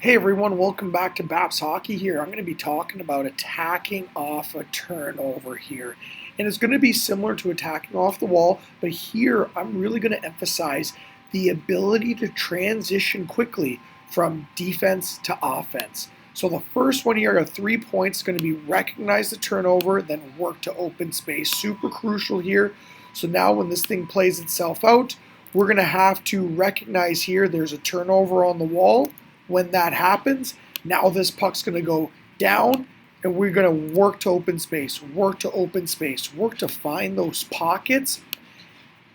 Hey everyone, welcome back to Baps Hockey here. I'm going to be talking about attacking off a turnover here. And it's going to be similar to attacking off the wall, but here I'm really going to emphasize the ability to transition quickly from defense to offense. So the first one here, 3 points, is going to be recognize the turnover, then work to open space. Super crucial here. So now when this thing plays itself out, we're going to have to recognize here there's a turnover on the wall. When that happens, now this puck's going to go down and we're going to work to open space, work to open space, work to find those pockets.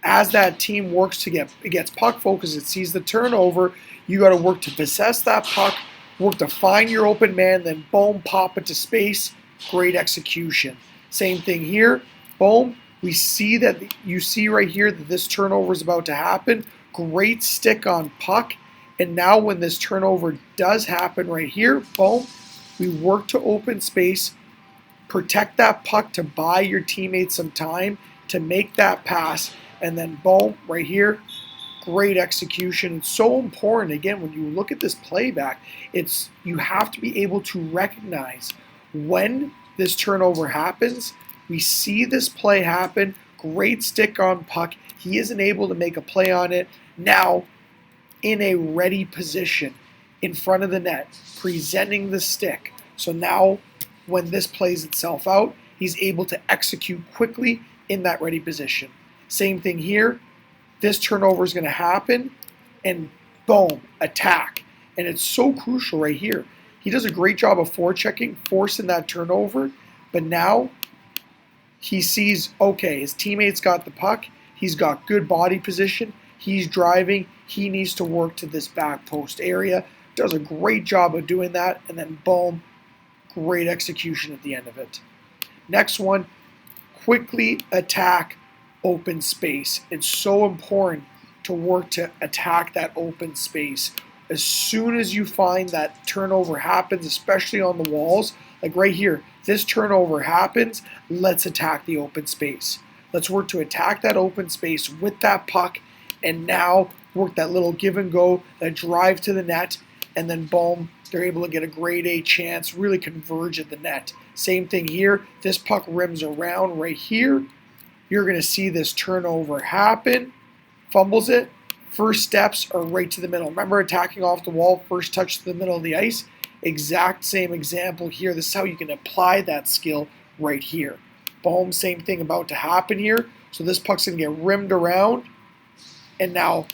As that team works to gets puck focused, it sees the turnover, you got to work to possess that puck, work to find your open man, then boom, pop it to space. Great execution. Same thing here. Boom. We see that you see right here that this turnover is about to happen. Great stick on puck. And now when this turnover does happen right here, boom, we work to open space, protect that puck to buy your teammates some time to make that pass, and then boom, right here, great execution. It's so important. Again, when you look at this playback, you have to be able to recognize when this turnover happens. We see this play happen, great stick on puck. He isn't able to make a play on it. Now, in a ready position in front of the net, presenting the stick. So now when this plays itself out, he's able to execute quickly in that ready position. Same thing here. This turnover is going to happen and boom, attack. And it's so crucial right here. He does a great job of forechecking, forcing that turnover, but now he sees, okay, his teammates got the puck, he's got good body position, he's driving, he needs to work to this back post area. Does a great job of doing that, and then boom, great execution at the end of it. Next one, quickly attack open space. It's so important to work to attack that open space. As soon as you find that turnover happens, especially on the walls, like right here, this turnover happens, let's attack the open space. Let's work to attack that open space with that puck, and now work that little give and go, that drive to the net, and then boom, they're able to get a grade A chance, really converge at the net. Same thing here. This puck rims around right here. You're going to see this turnover happen. Fumbles it. First steps are right to the middle. Remember attacking off the wall, first touch to the middle of the ice? Exact same example here. This is how you can apply that skill right here. Boom, same thing about to happen here. So this puck's going to get rimmed around. And now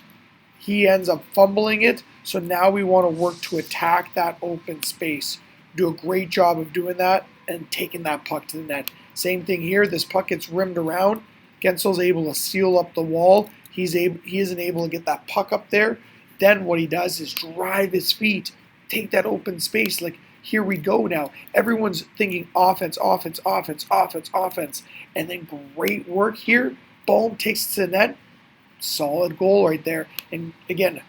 he ends up fumbling it. So now we want to work to attack that open space. Do a great job of doing that and taking that puck to the net. Same thing here. This puck gets rimmed around. Guentzel's able to seal up the wall. He isn't able to get that puck up there. Then what he does is drive his feet, take that open space. Like, here we go now. Everyone's thinking offense, offense, offense, offense, offense. And then great work here. Boom, takes it to the net. Solid goal right there. And again,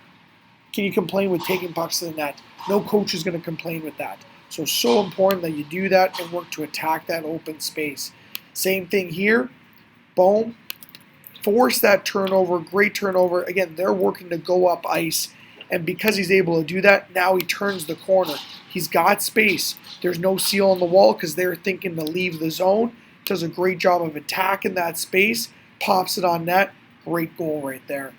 can you complain with taking pucks to the net? No coach is going to complain with that. So important that you do that and work to attack that open space. Same thing here. Boom. Force that turnover. Great turnover. Again, they're working to go up ice. And because he's able to do that, now he turns the corner. He's got space. There's no seal on the wall because they're thinking to leave the zone. Does a great job of attacking that space. Pops it on net. Great goal right there.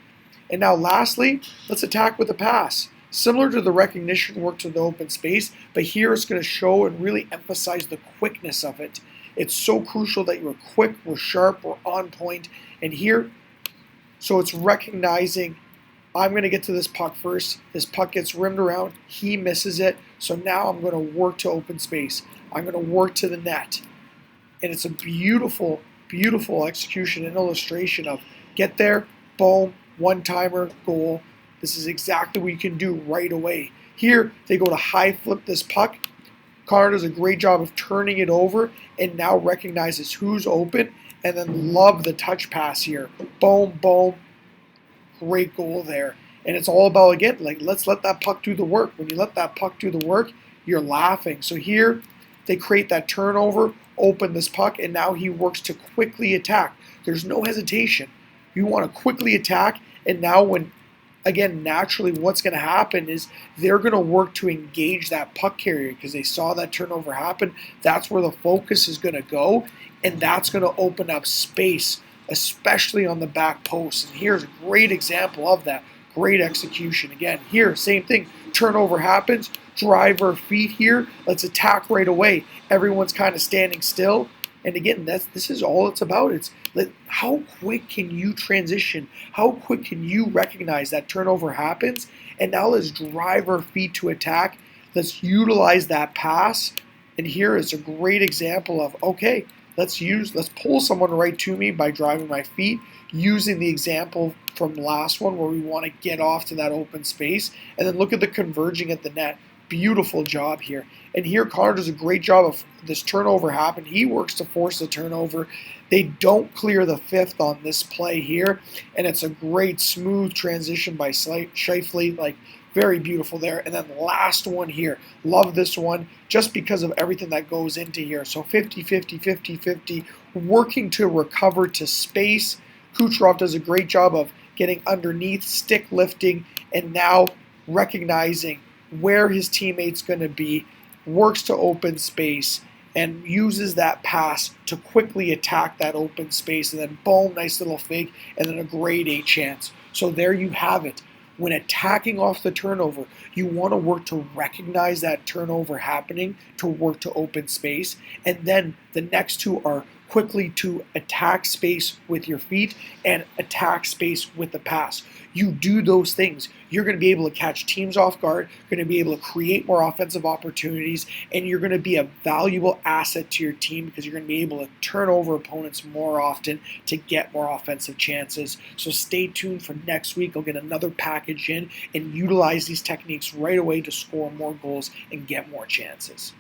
And now lastly, let's attack with a pass. Similar to the recognition work to the open space, but here it's going to show and really emphasize the quickness of it. It's so crucial that you're quick, we're sharp, we're on point. And here, so it's recognizing, I'm going to get to this puck first. This puck gets rimmed around. He misses it. So now I'm going to work to open space. I'm going to work to the net. And it's a beautiful, beautiful execution and illustration of get there, boom, one-timer, goal. This is exactly what you can do right away. Here, they go to high flip this puck. Connor does a great job of turning it over and now recognizes who's open, and then love the touch pass here. Boom, boom. Great goal there. And it's all about, again, like, let's let that puck do the work. When you let that puck do the work, you're laughing. So here, they create that turnover, open this puck, and now he works to quickly attack. There's no hesitation. You want to quickly attack, and now when again, naturally what's going to happen is they're going to work to engage that puck carrier because they saw that turnover happen. That's where the focus is going to go, and that's going to open up space, especially on the back post. And here's a great example of that. Great execution. Again, here, same thing. Turnover happens. Drive our feet here. Let's attack right away. Everyone's kind of standing still. And again, this is all it's about. It's how quick can you transition? How quick can you recognize that turnover happens? And now let's drive our feet to attack. Let's utilize that pass. And here is a great example of, okay, let's pull someone right to me by driving my feet, using the example from last one where we want to get off to that open space. And then look at the converging at the net. Beautiful job here. And here Connor does a great job of this turnover happen. He works to force the turnover. They don't clear the fifth on this play here. And it's a great smooth transition by Scheifele. Like, very beautiful there. And then last one here. Love this one just because of everything that goes into here. So 50-50, 50-50, working to recover to space. Kucherov does a great job of getting underneath, stick lifting, and now recognizing where his teammate's going to be, works to open space, and uses that pass to quickly attack that open space, and then boom, nice little fake, and then a grade A chance. So there you have it. When attacking off the turnover, you want to work to recognize that turnover happening, to work to open space, and then the next two are quickly to attack space with your feet and attack space with the pass. You do those things, you're going to be able to catch teams off guard, you're going to be able to create more offensive opportunities, and you're going to be a valuable asset to your team because you're going to be able to turn over opponents more often to get more offensive chances. So stay tuned for next week. I'll get another package in and utilize these techniques right away to score more goals and get more chances.